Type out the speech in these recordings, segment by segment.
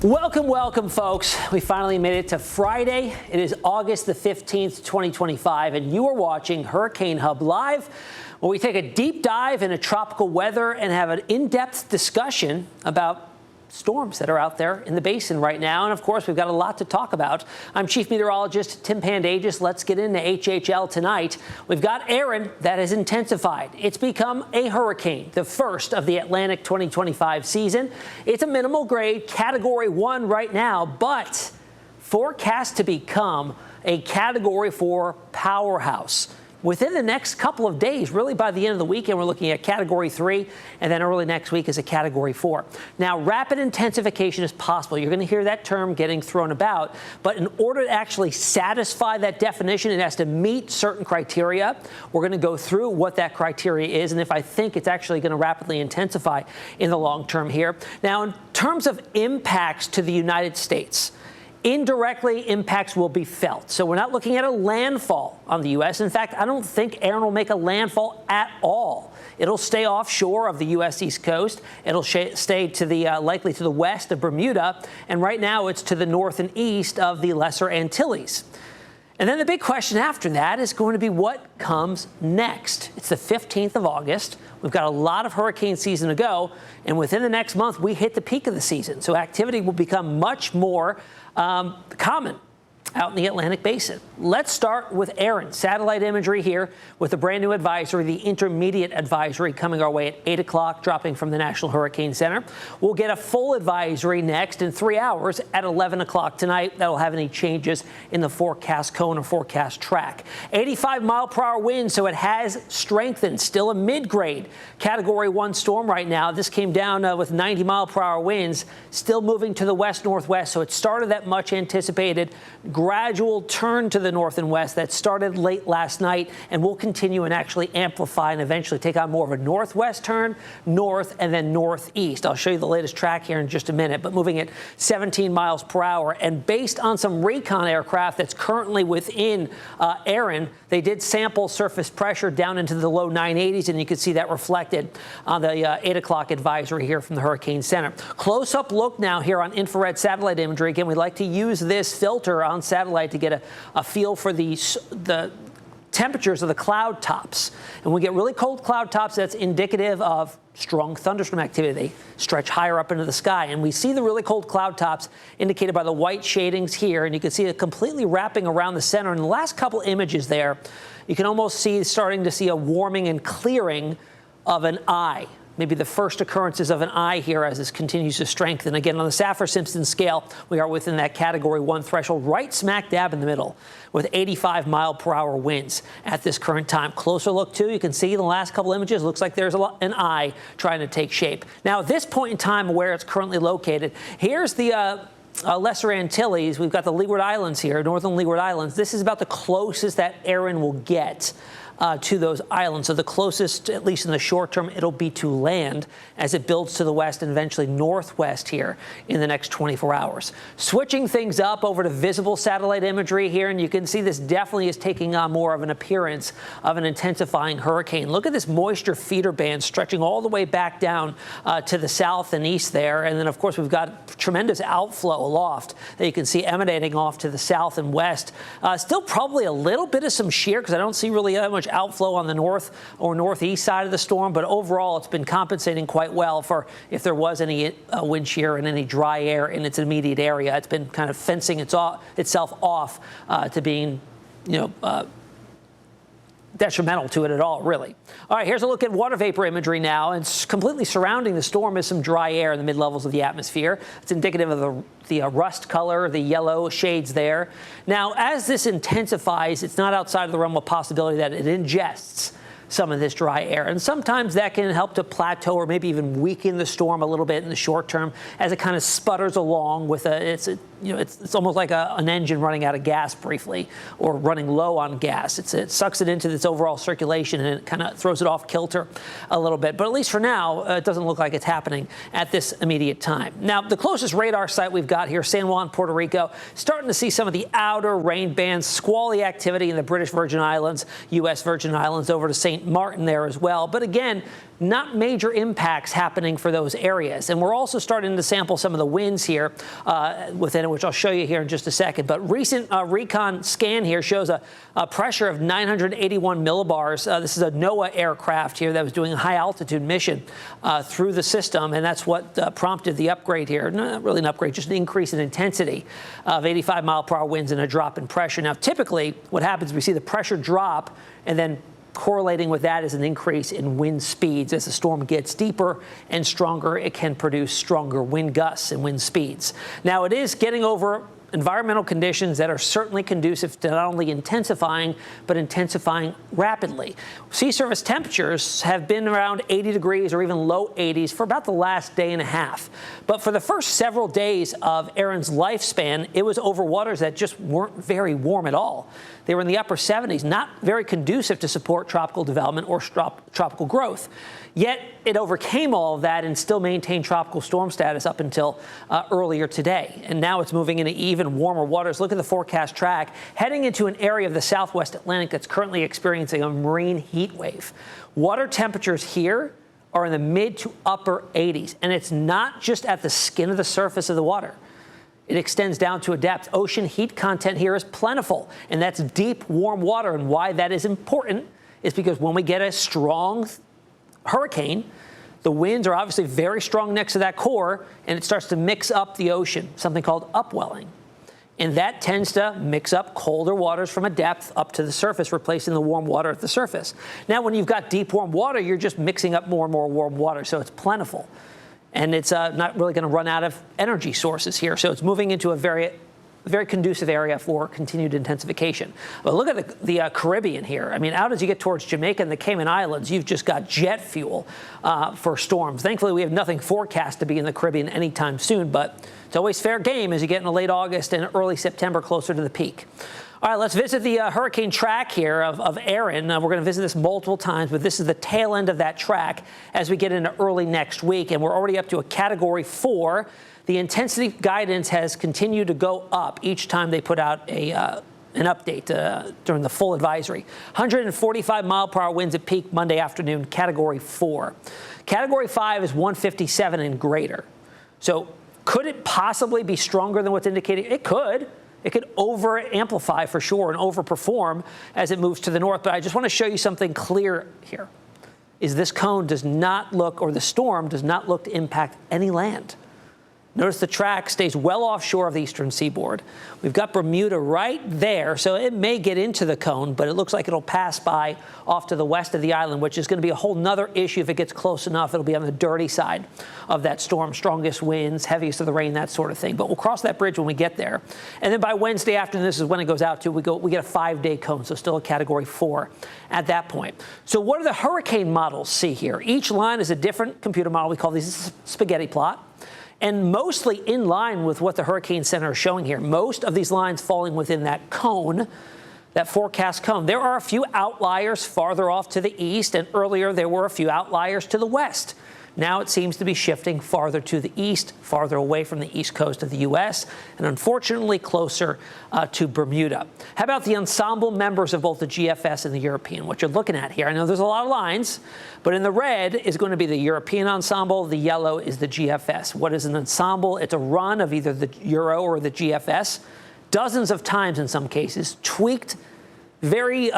Welcome, welcome, folks. We finally made it to Friday. It is August the 15th, 2025, and you are watching Hurricane Hub Live, where we take a deep dive into tropical weather and have an in-depth discussion about storms that are out there in the basin right now. And of course, we've got a lot to talk about. I'm Chief Meteorologist Tim Pandagis. Let's get into HHL tonight. We've got Erin that has intensified. It's become a hurricane, the first of the Atlantic 2025 season. It's a minimal grade, Category 1 right now, but forecast to become a Category 4 powerhouse. Within the next couple of days, really by the end of the weekend, we're looking at Category 3, and then early next week is a Category 4. Now, rapid intensification is possible. You're going to hear that term getting thrown about, but in order to actually satisfy that definition, it has to meet certain criteria. We're going to go through what that criteria is, and if I think it's actually going to rapidly intensify in the long term here. Now, in terms of impacts to the United States, indirectly, impacts will be felt. So we're not looking at a landfall on the U.S. In fact, I don't think Erin will make a landfall at all. It'll stay offshore of the U.S. East Coast. It'll stay to the likely to the west of Bermuda. And right now it's to the north and east of the Lesser Antilles. And then the big question after that is going to be what comes next. It's the 15th of August. We've got a lot of hurricane season to go. And within the next month, we hit the peak of the season. So activity will become much more common out in the Atlantic basin. Let's start with Erin. Satellite imagery here with a brand new advisory, the intermediate advisory coming our way at 8 o'clock, dropping from the National Hurricane Center. We'll get a full advisory next in 3 hours at 11 o'clock tonight. That'll have any changes in the forecast cone or forecast track. 85-mile-per-hour wind, so it has strengthened. Still a mid-grade Category 1 storm right now. This came down with 90-mile-per-hour winds, still moving to the west-northwest. So it started that much anticipated gradual turn to the north and west that started late last night and will continue and actually amplify and eventually take on more of a northwest turn, north, and then northeast. I'll show you the latest track here in just a minute, but moving at 17 miles per hour. And based on some recon aircraft that's currently within Erin, they did sample surface pressure down into the low 980s, and you can see that reflected on the 8 o'clock advisory here from the Hurricane Center. Close-up look now here on infrared satellite imagery. Again, we like to use this filter on satellite to get a feel for the temperatures of the cloud tops. And when we get really cold cloud tops, that's indicative of strong thunderstorm activity. They stretch higher up into the sky. And we see the really cold cloud tops indicated by the white shadings here. And you can see it completely wrapping around the center. In the last couple images there, you can almost starting to see a warming and clearing of an eye. Maybe the first occurrences of an eye here as this continues to strengthen. Again, on the Saffir-Simpson scale, we are within that Category 1 threshold, right smack dab in the middle, with 85-mile-per-hour winds at this current time. Closer look, too, you can see in the last couple images, looks like there's an eye trying to take shape. Now, at this point in time, where it's currently located, here's the Lesser Antilles. We've got the Leeward Islands here, northern Leeward Islands. This is about the closest that Erin will get to those islands. So the closest, at least in the short term, it'll be to land as it builds to the west and eventually northwest here in the next 24 hours. Switching things up over to visible satellite imagery here, and you can see this definitely is taking on more of an appearance of an intensifying hurricane. Look at this moisture feeder band stretching all the way back down to the south and east there. And then, of course, we've got tremendous outflow aloft that you can see emanating off to the south and west. Still probably a little bit of some shear because I don't see really that much outflow on the north or northeast side of the storm, but overall it's been compensating quite well for if there was any wind shear and any dry air in its immediate area. It's been kind of fencing itself off to being, detrimental to it at all, really. All right, here's a look at water vapor imagery now. And completely surrounding the storm is some dry air in the mid-levels of the atmosphere. It's indicative of the rust color, the yellow shades there. Now, as this intensifies, it's not outside of the realm of possibility that it ingests some of this dry air. And sometimes that can help to plateau or maybe even weaken the storm a little bit in the short term as it kind of sputters along with it's almost like an engine running out of gas briefly or running low on gas. It sucks it into its overall circulation and it kind of throws it off kilter a little bit. But at least for now, it doesn't look like it's happening at this immediate time. Now, the closest radar site we've got here, San Juan, Puerto Rico, starting to see some of the outer rain bands, squally activity in the British Virgin Islands, U.S. Virgin Islands over to St. St. Martin there as well. But again, not major impacts happening for those areas. And we're also starting to sample some of the winds here within it, which I'll show you here in just a second. But recent recon scan here shows a pressure of 981 millibars. This is a NOAA aircraft here that was doing a high-altitude mission through the system, and that's what prompted the upgrade here. Not really an upgrade, just an increase in intensity of 85-mile-per-hour winds and a drop in pressure. Now, typically, what happens is we see the pressure drop, and then correlating with that is an increase in wind speeds. As the storm gets deeper and stronger, it can produce stronger wind gusts and wind speeds. Now, it is getting over environmental conditions that are certainly conducive to not only intensifying, but intensifying rapidly. Sea surface temperatures have been around 80 degrees or even low 80s for about the last day and a half. But for the first several days of Erin's lifespan, it was over waters that just weren't very warm at all. They were in the upper 70s, not very conducive to support tropical development or tropical growth. Yet it overcame all of that and still maintained tropical storm status up until earlier today. And now it's moving into even warmer waters. Look at the forecast track, heading into an area of the southwest Atlantic that's currently experiencing a marine heat wave. Water temperatures here are in the mid to upper 80s, and it's not just at the skin of the surface of the water. It extends down to a depth. Ocean heat content here is plentiful, and that's deep, warm water. And why that is important is because when we get a strong hurricane, the winds are obviously very strong next to that core, and it starts to mix up the ocean, something called upwelling. And that tends to mix up colder waters from a depth up to the surface, replacing the warm water at the surface. Now, when you've got deep, warm water, you're just mixing up more and more warm water, so it's plentiful. And it's not really going to run out of energy sources here. So it's moving into a very conducive area for continued intensification. But look at the Caribbean here. I mean, out as you get towards Jamaica and the Cayman Islands, you've just got jet fuel for storms. Thankfully, we have nothing forecast to be in the Caribbean anytime soon, but it's always fair game as you get into late August and early September closer to the peak. All right, let's visit the hurricane track here of Erin. We're going to visit this multiple times, but this is the tail end of that track as we get into early next week, and we're already up to a Category 4. The intensity guidance has continued to go up each time they put out an update during the full advisory. 145-mile-per-hour winds at peak Monday afternoon, Category 4. Category 5 is 157 and greater. So could it possibly be stronger than what's indicated? It could. It could over-amplify for sure and overperform as it moves to the north. But I just want to show you something clear here, is this cone does not look, or the storm does not look to impact any land. Notice the track stays well offshore of the eastern seaboard. We've got Bermuda right there, so it may get into the cone, but it looks like it'll pass by off to the west of the island, which is going to be a whole nother issue if it gets close enough. It'll be on the dirty side of that storm, strongest winds, heaviest of the rain, that sort of thing. But we'll cross that bridge when we get there. And then by Wednesday afternoon, this is when it goes out to, we get a 5-day cone, so still a Category 4 at that point. So what do the hurricane models see here? Each line is a different computer model. We call these a spaghetti plot. And mostly in line with what the Hurricane Center is showing here. Most of these lines falling within that cone, that forecast cone. There are a few outliers farther off to the east, and earlier there were a few outliers to the west. Now it seems to be shifting farther to the east, farther away from the east coast of the U.S., and unfortunately closer to Bermuda. How about the ensemble members of both the GFS and the European? What you're looking at here, I know there's a lot of lines, but in the red is going to be the European ensemble. The yellow is the GFS. What is an ensemble? It's a run of either the Euro or the GFS, dozens of times in some cases, tweaked very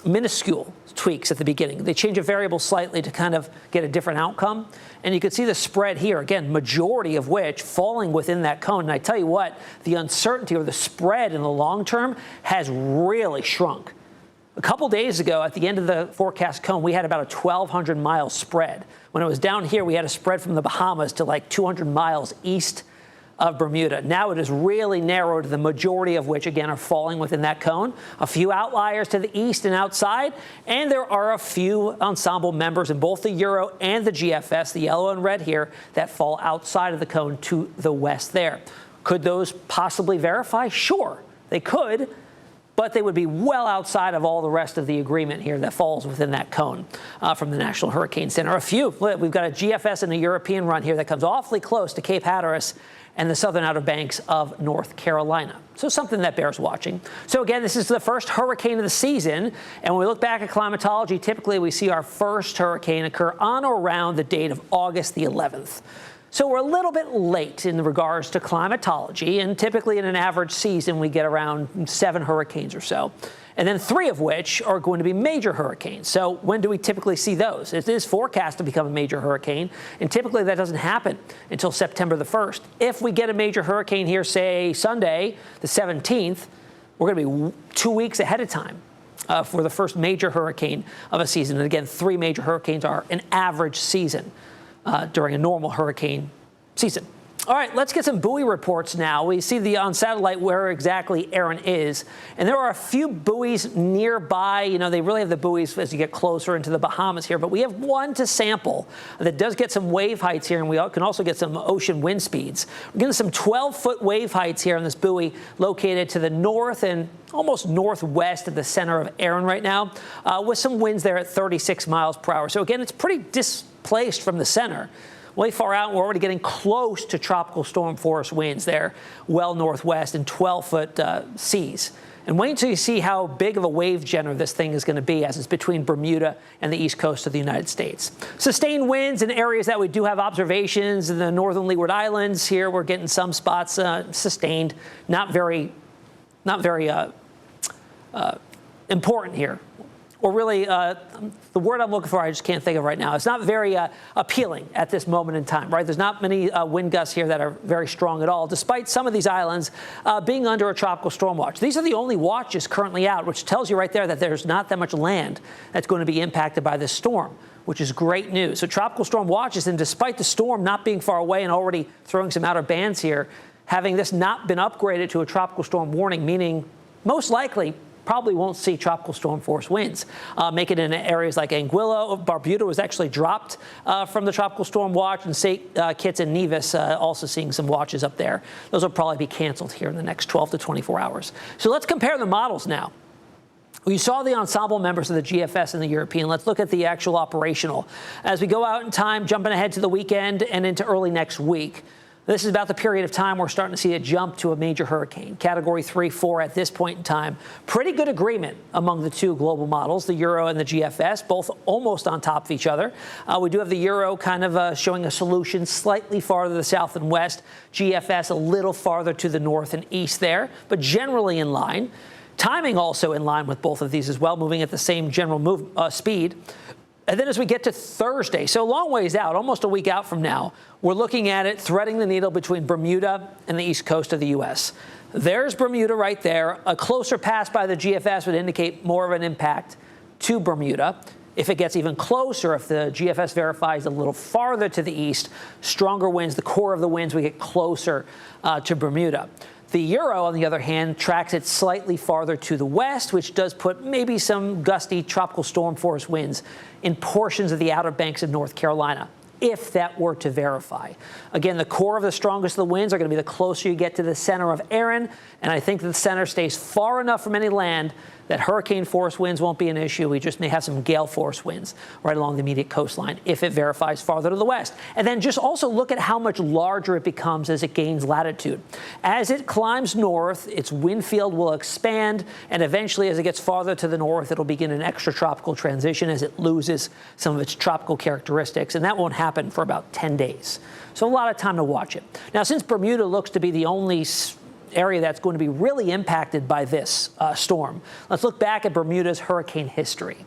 minuscule tweaks at the beginning. They change a variable slightly to kind of get a different outcome. And you can see the spread here, again, majority of which falling within that cone. And I tell you what, the uncertainty or the spread in the long term has really shrunk. A couple days ago, at the end of the forecast cone, we had about a 1,200-mile spread. When it was down here, we had a spread from the Bahamas to like 200 miles east of Bermuda. Now it is really narrowed, the majority of which, again, are falling within that cone. A few outliers to the east and outside, and there are a few ensemble members in both the Euro and the GFS, the yellow and red here, that fall outside of the cone to the west there. Could those possibly verify? Sure, they could, but they would be well outside of all the rest of the agreement here that falls within that cone from the National Hurricane Center. A few. We've got a GFS and a European run here that comes awfully close to Cape Hatteras, and the southern Outer Banks of North Carolina. So something that bears watching. So again, this is the first hurricane of the season. And when we look back at climatology, typically we see our first hurricane occur on or around the date of August the 11th. So we're a little bit late in regards to climatology. And typically in an average season, we get around 7 hurricanes or so. And then 3 of which are going to be major hurricanes. So when do we typically see those? It is forecast to become a major hurricane, and typically that doesn't happen until September the 1st. If we get a major hurricane here, say Sunday, the 17th, we're going to be 2 weeks ahead of time for the first major hurricane of a season. And again, 3 major hurricanes are an average season during a normal hurricane season. All right, let's get some buoy reports now. We see on satellite where exactly Erin is, and there are a few buoys nearby. You know, they really have the buoys as you get closer into the Bahamas here, but we have one to sample that does get some wave heights here, and we can also get some ocean wind speeds. We're getting some 12-foot wave heights here on this buoy located to the north and almost northwest of the center of Erin right now, with some winds there at 36 miles per hour. So again, it's pretty displaced from the center. Way far out, we're already getting close to tropical storm force winds there, well northwest and 12-foot seas. And wait until you see how big of a wave generator this thing is going to be as it's between Bermuda and the east coast of the United States. Sustained winds in areas that we do have observations in the northern Leeward Islands. Here we're getting some spots sustained, not very important here. Or really, the word I'm looking for, I just can't think of right now. It's not very appealing at this moment in time, right? There's not many wind gusts here that are very strong at all, despite some of these islands being under a tropical storm watch. These are the only watches currently out, which tells you right there that there's not that much land that's going to be impacted by this storm, which is great news. So tropical storm watches, and despite the storm not being far away and already throwing some outer bands here, having this not been upgraded to a tropical storm warning, meaning most likely probably won't see tropical storm force winds. Make it in areas like Anguilla. Bermuda was actually dropped from the tropical storm watch, and St. Kitts and Nevis also seeing some watches up there. Those will probably be canceled here in the next 12 to 24 hours. So let's compare the models now. We saw the Ensemble members of the GFS and the European. Let's look at the actual operational. As we go out in time, jumping ahead to the weekend and into early next week, this is about the period of time we're starting to see a jump to a major hurricane, Category 3, 4 at this point in time. Pretty good agreement among the 2 global models, the Euro and the GFS, both almost on top of each other. We do have the Euro kind of showing a solution slightly farther to the south and west, GFS a little farther to the north and east there, but generally in line. Timing also in line with both of these as well, moving at the same general speed. And then as we get to Thursday, so a long ways out, almost a week out from now, we're looking at it threading the needle between Bermuda and the east coast of the U.S. There's Bermuda right there. A closer pass by the GFS would indicate more of an impact to Bermuda. If it gets even closer, if the GFS verifies a little farther to the east, stronger winds, the core of the winds, we get closer to Bermuda. The Euro, on the other hand, tracks it slightly farther to the west, which does put maybe some gusty tropical storm force winds in portions of the Outer Banks of North Carolina, if that were to verify. Again, the core of the strongest of the winds are going to be the closer you get to the center of Erin, and I think the center stays far enough from any land that hurricane force winds won't be an issue. We just may have some gale force winds right along the immediate coastline if it verifies farther to the west. And then just also look at how much larger it becomes as it gains latitude. As it climbs north, its wind field will expand, and eventually as it gets farther to the north, it'll begin an extratropical transition as it loses some of its tropical characteristics, and that won't happen for about 10 days. So a lot of time to watch it. Now, since Bermuda looks to be the only area that's going to be really impacted by this storm, let's look back at Bermuda's hurricane history.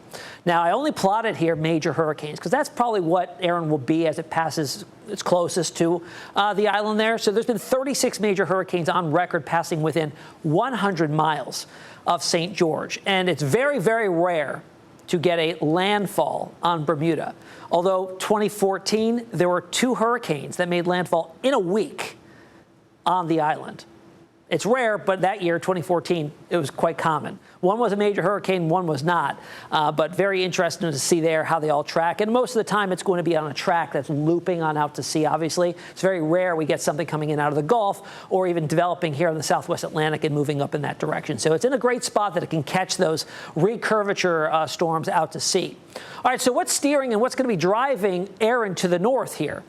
Now, I only plotted here major hurricanes because that's probably what Erin will be as it passes its closest to the island there. So there's been 36 major hurricanes on record passing within 100 miles of St. George. And it's very, very rare to get a landfall on Bermuda. Although 2014, there were 2 hurricanes that made landfall in a week on the island. It's rare, but that year, 2014, it was quite common. One was a major hurricane, one was not. But very interesting to see there how they all track. And most of the time, it's going to be on a track that's looping on out to sea, obviously. It's very rare we get something coming in out of the Gulf or even developing here in the Southwest Atlantic and moving up in that direction. So it's in a great spot that it can catch those recurvature storms out to sea. All right, so what's steering and what's going to be driving Erin to the north here?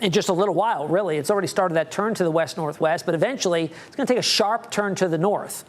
in just a little while, really. It's already started that turn to the west-northwest, but eventually it's going to take a sharp turn to the north.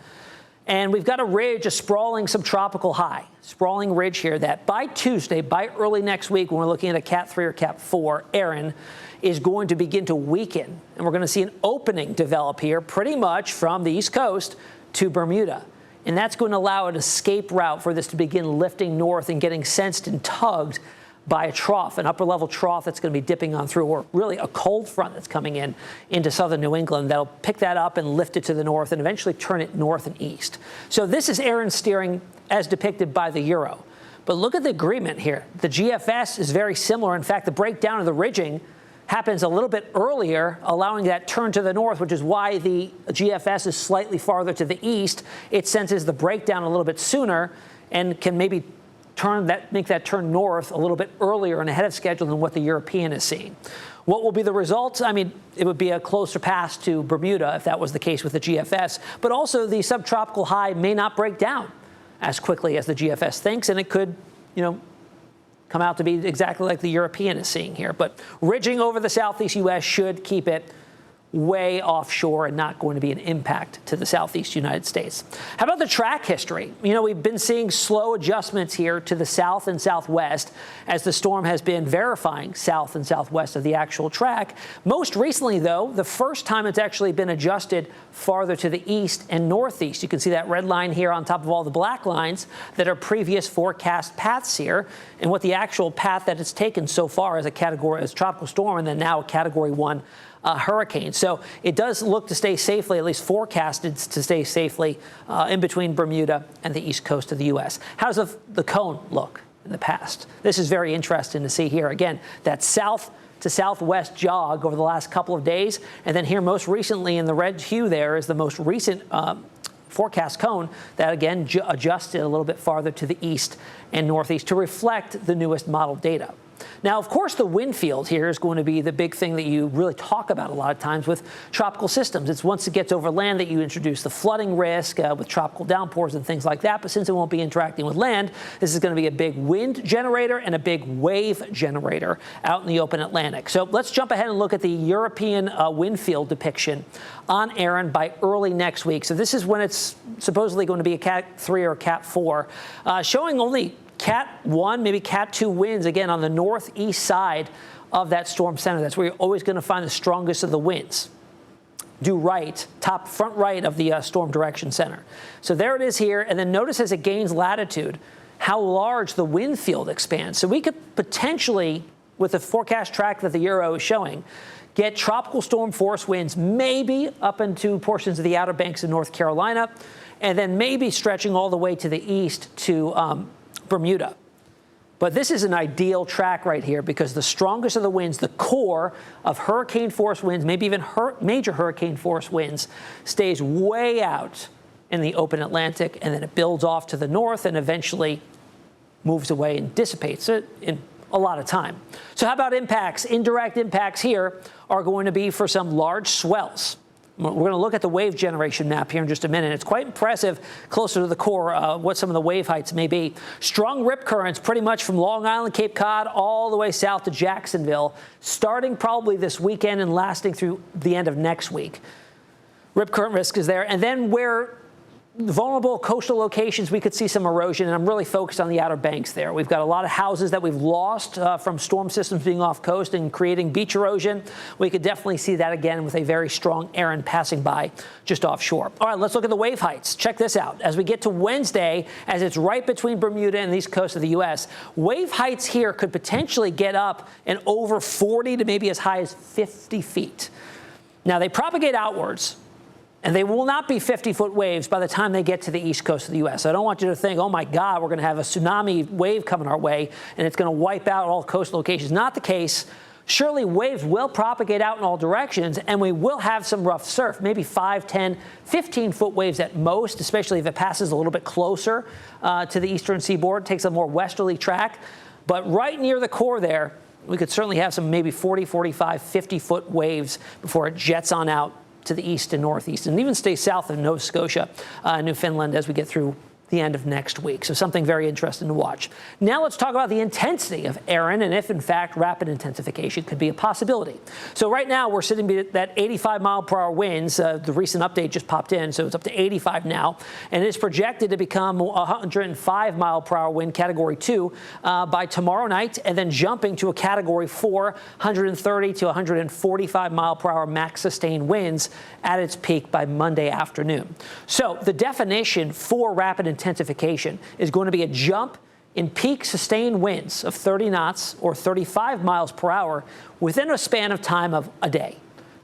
And we've got a ridge, a sprawling subtropical high, sprawling ridge here that by Tuesday, by early next week, when we're looking at a Cat 3 or Cat 4, Erin is going to begin to weaken. And we're going to see an opening develop here pretty much from the East Coast to Bermuda. And that's going to allow an escape route for this to begin lifting north and getting sensed and tugged by a trough, an upper-level trough that's going to be dipping on through, or really a cold front that's coming in into southern New England that'll pick that up and lift it to the north and eventually turn it north and east. So this is Erin steering as depicted by the Euro. But look at the agreement here. The GFS is very similar. In fact, the breakdown of the ridging happens a little bit earlier, allowing that turn to the north, which is why the GFS is slightly farther to the east. It senses the breakdown a little bit sooner and can maybe make that turn north a little bit earlier and ahead of schedule than what the European is seeing. What will be the results? I mean, it would be a closer pass to Bermuda if that was the case with the GFS, but also the subtropical high may not break down as quickly as the GFS thinks, and it could, come out to be exactly like the European is seeing here. But ridging over the southeast U.S. should keep it way offshore and not going to be an impact to the southeast United States. How about the track history? We've been seeing slow adjustments here to the south and southwest as the storm has been verifying south and southwest of the actual track. Most recently, though, the first time it's actually been adjusted farther to the east and northeast. You can see that red line here on top of all the black lines that are previous forecast paths here, and what the actual path that it's taken so far as a tropical storm and then now a Category 1 hurricane. So it does look to stay safely, at least forecasted to stay safely in between Bermuda and the east coast of the U.S. How does the cone look in the past? This is very interesting to see here. Again, that south to southwest jog over the last couple of days. And then here most recently in the red hue there is the most recent forecast cone that, again, adjusted a little bit farther to the east and northeast to reflect the newest model data. Now, of course, the wind field here is going to be the big thing that you really talk about a lot of times with tropical systems. It's once it gets over land that you introduce the flooding risk with tropical downpours and things like that. But since it won't be interacting with land, this is going to be a big wind generator and a big wave generator out in the open Atlantic. So let's jump ahead and look at the European wind field depiction on Erin by early next week. So this is when it's supposedly going to be a Cat 3 or Cat 4, showing only Cat 1, maybe Cat 2 winds, again, on the northeast side of that storm center. That's where you're always going to find the strongest of the winds. Due right, front right of the storm direction center. So there it is here. And then notice as it gains latitude, how large the wind field expands. So we could potentially, with the forecast track that the Euro is showing, get tropical storm force winds maybe up into portions of the Outer Banks of North Carolina, and then maybe stretching all the way to the east to Bermuda. But this is an ideal track right here because the strongest of the winds, the core of hurricane force winds, maybe even major hurricane force winds, stays way out in the open Atlantic, and then it builds off to the north and eventually moves away and dissipates it in a lot of time. So how about impacts? Indirect impacts here are going to be for some large swells. We're going to look at the wave generation map here in just a minute. It's quite impressive, closer to the core, what some of the wave heights may be. Strong rip currents pretty much from Long Island, Cape Cod, all the way south to Jacksonville, starting probably this weekend and lasting through the end of next week. Rip current risk is there. And then where vulnerable coastal locations, we could see some erosion, and I'm really focused on the Outer Banks there. We've got a lot of houses that we've lost from storm systems being off coast and creating beach erosion. We could definitely see that again with a very strong Erin passing by just offshore. All right, let's look at the wave heights. Check this out. As we get to Wednesday, as it's right between Bermuda and the east coast of the U.S., wave heights here could potentially get up and over 40 to maybe as high as 50 feet. Now, they propagate outwards, and they will not be 50-foot waves by the time they get to the east coast of the U.S. I don't want you to think, oh, my God, we're going to have a tsunami wave coming our way, and it's going to wipe out all coastal locations. Not the case. Surely waves will propagate out in all directions, and we will have some rough surf, maybe 5, 10, 15-foot waves at most, especially if it passes a little bit closer to the eastern seaboard, takes a more westerly track. But right near the core there, we could certainly have some maybe 40, 45, 50-foot waves before it jets on out to the east and northeast, and even stay south of Nova Scotia, Newfoundland, as we get through the end of next week. So something very interesting to watch. Now let's talk about the intensity of Erin and if, in fact, rapid intensification could be a possibility. So right now we're sitting at that 85-mile-per-hour winds. The recent update just popped in, so it's up to 85 now. And it's projected to become a 105-mile-per-hour wind, Category 2, by tomorrow night, and then jumping to a Category 4, 130 to 145-mile-per-hour max sustained winds at its peak by Monday afternoon. So the definition for rapid intensification is going to be a jump in peak sustained winds of 30 knots or 35 miles per hour within a span of time of a day,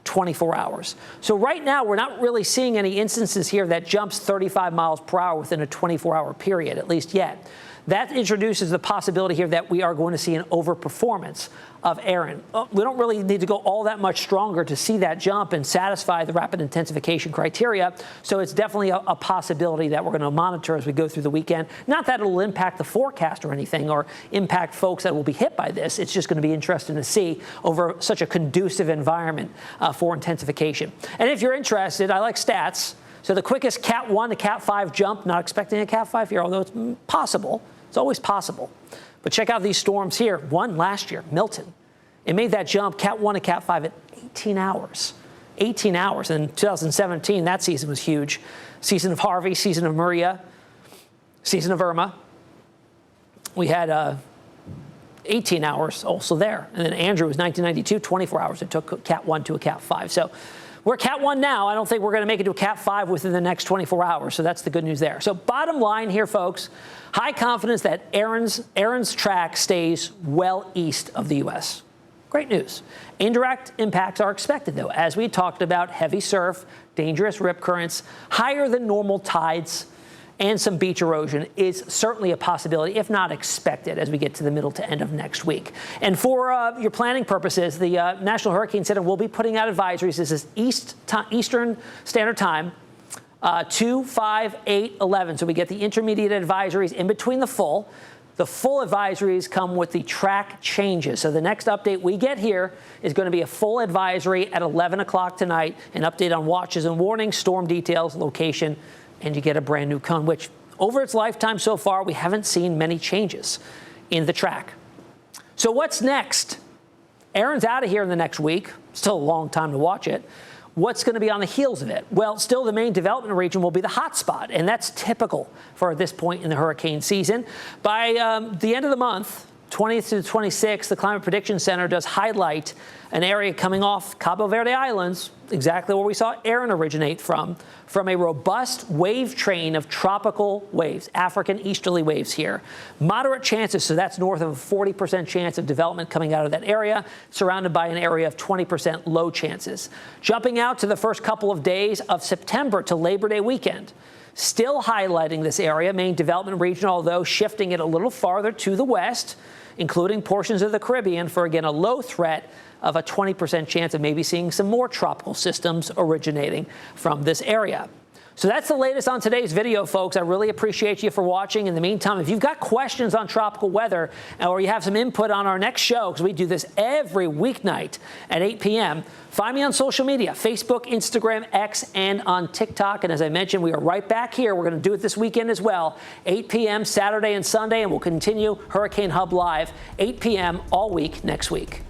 24 hours. So right now, we're not really seeing any instances here that jumps 35 miles per hour within a 24-hour period, at least yet. That introduces the possibility here that we are going to see an overperformance of Erin. We don't really need to go all that much stronger to see that jump and satisfy the rapid intensification criteria. So it's definitely a possibility that we're going to monitor as we go through the weekend. Not that it'll impact the forecast or anything or impact folks that will be hit by this. It's just going to be interesting to see over such a conducive environment for intensification. And if you're interested, I like stats. So the quickest Cat 1 to Cat 5 jump, not expecting a Cat 5 here, although it's possible. It's always possible. But check out these storms here. One last year, Milton. It made that jump, Cat 1 to Cat 5, at 18 hours. 18 hours. In 2017, that season was huge. Season of Harvey, season of Maria, season of Irma. We had 18 hours also there. And then Andrew was 1992, 24 hours. It took Cat 1 to a Cat 5. So we're Cat 1 now. I don't think we're going to make it to a Cat 5 within the next 24 hours. So that's the good news there. So bottom line here, folks, high confidence that Erin's track stays well east of the U.S. Great news. Indirect impacts are expected, though, as we talked about: heavy surf, dangerous rip currents, higher than normal tides, and some beach erosion is certainly a possibility, if not expected, as we get to the middle to end of next week. And for your planning purposes, the National Hurricane Center will be putting out advisories. This is Eastern Standard Time, 2, 5, 8, 11. So we get the intermediate advisories in between the full. The full advisories come with the track changes. So the next update we get here is going to be a full advisory at 11 o'clock tonight, an update on watches and warnings, storm details, location, and you get a brand new cone, which over its lifetime so far, we haven't seen many changes in the track. So what's next? Erin's out of here in the next week. Still a long time to watch it. What's going to be on the heels of it? Well, still the main development region will be the hot spot, and that's typical for this point in the hurricane season. By the end of the month, 20th to 26th, the Climate Prediction Center does highlight an area coming off Cabo Verde Islands, exactly where we saw Erin originate from a robust wave train of tropical waves, African easterly waves here. Moderate chances, so that's north of a 40% chance of development coming out of that area, surrounded by an area of 20% low chances. Jumping out to the first couple of days of September to Labor Day weekend. Still highlighting this area, main development region, although shifting it a little farther to the west, including portions of the Caribbean, for, again, a low threat of a 20% chance of maybe seeing some more tropical systems originating from this area. So that's the latest on today's video, folks. I really appreciate you for watching. In the meantime, if you've got questions on tropical weather or you have some input on our next show, because we do this every weeknight at 8 p.m., find me on social media, Facebook, Instagram, X, and on TikTok. And as I mentioned, we are right back here. We're going to do it this weekend as well, 8 p.m. Saturday and Sunday, and we'll continue Hurricane Hub Live, 8 p.m. all week next week.